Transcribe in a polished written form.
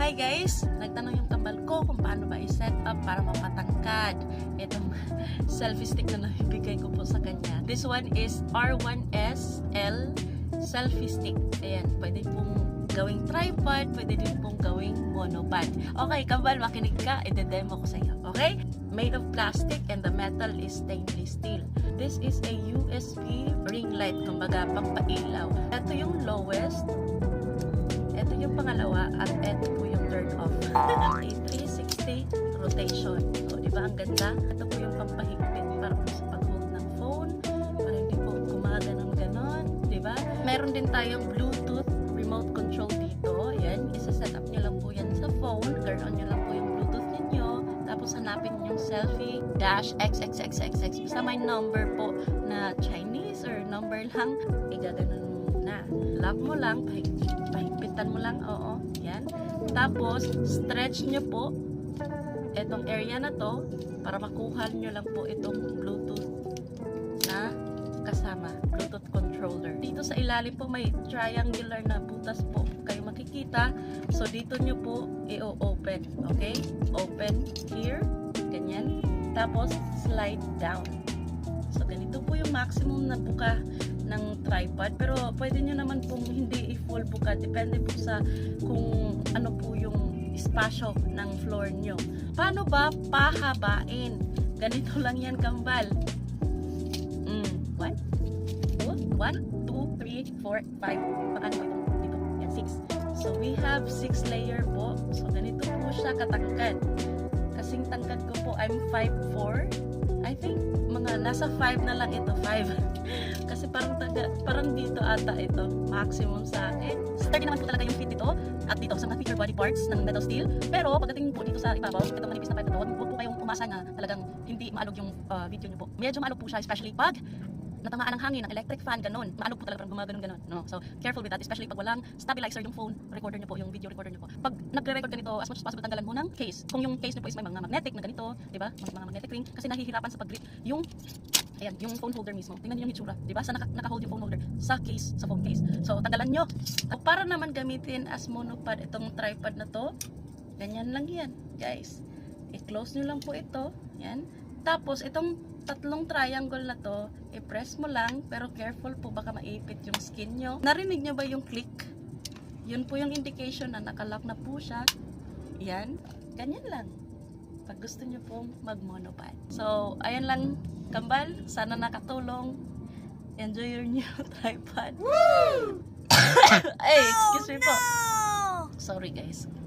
Hi guys! Nagtanong yung kambal ko kung paano ba i-set up para mapatangkad itong selfie stick na nabibigay ko po sa kanya. This one is R1SL selfie stick. Ayan, pwede pong gawing tripod, pwede din pong gawing monopod. Okay, kambal, makinig ka, ide-demo ko sa iyo. Okay? Made of plastic and the metal is stainless steel. This is a USB ring light, kumbaga pampailaw. Ito yung lowest. Ito yung pangalawa at ito po yung turn off. A 360 rotation. So, di ba ang ganda? Ito po yung pampahigpit para po sa pag-hold ng phone, para hindi po kumaga ng ganon, di ba? Meron din tayong Bluetooth remote control dito. Yan, isa-set up nyo lang po yan sa phone. Turn on nyo lang po yung Bluetooth ninyo. Tapos hanapin yung selfie dash XXXXX. Basta may number po na Chinese or number lang, igaganon na. Lock mo lang, pahigpitan mo lang, oo, yan. Tapos, stretch nyo po itong area na to para makuha nyo lang po itong Bluetooth na kasama, Bluetooth controller. Dito sa ilalim po may triangular na butas po kayo makikita. So, dito nyo po i-open, okay? Open here, ganyan. Tapos, slide down. So, ganito po yung maximum na buka ng tripod, pero pwede nyo naman pong hindi i-full buka, depende po sa kung ano po yung espasyo ng floor nyo. Paano ba pahabain? Ganito lang yan, kambal. 1, 2, 3, 4, 5. Paano po itong dito? Yan, 6. So, we have 6 layer po. So, ganito po siya katangkad. Kasing tangkad ko po, I'm 5'4". I think mga nasa 5 na lang ito, 5. Kasi parang dito ata ito, maximum sa akin. Sturdy naman po talaga yung fit dito at dito sa mga feature body parts ng metal steel. Pero pagdating po dito sa ibabaw, itong manipis na pipe ito, huwag po kayong umasa na talagang hindi maalog yung video nyo po. Medyo maalog po siya, especially pag natamaan ng hangin, ng electric fan, ganun. Maalog po talaga, gumagano'n ganun. No? So, careful with that, especially pag walang stabilizer yung phone recorder nyo po, yung video recorder nyo po. Pag nagre-record ganito, as much as possible, tanggalan mo ng case. Kung yung case nyo po is may mga magnetic na ganito, di ba? Mga magnetic ring, kasi nahihirapan sa pag-grip yung ayan, yung phone holder mismo. Tingnan niyo yung itsura, di ba? Sa naka-hold yung phone holder sa case, sa phone case. So, tanggalan nyo. At para naman gamitin as monopod itong tripod na to, ganyan lang yan, guys. I-close nyo lang po ito. Yan. Tapos, itong tatlong triangle na to, i-press mo lang, pero careful po, baka maipit yung skin nyo. Narinig nyo ba yung click? Yun po yung indication na nakalock na po siya. Yan. Ganyan lang. Pag gusto nyo pong mag-monopod. So, ayan lang, kambal. Sana nakatulong. Enjoy your new tripod. Ay, excuse me po. Sorry guys.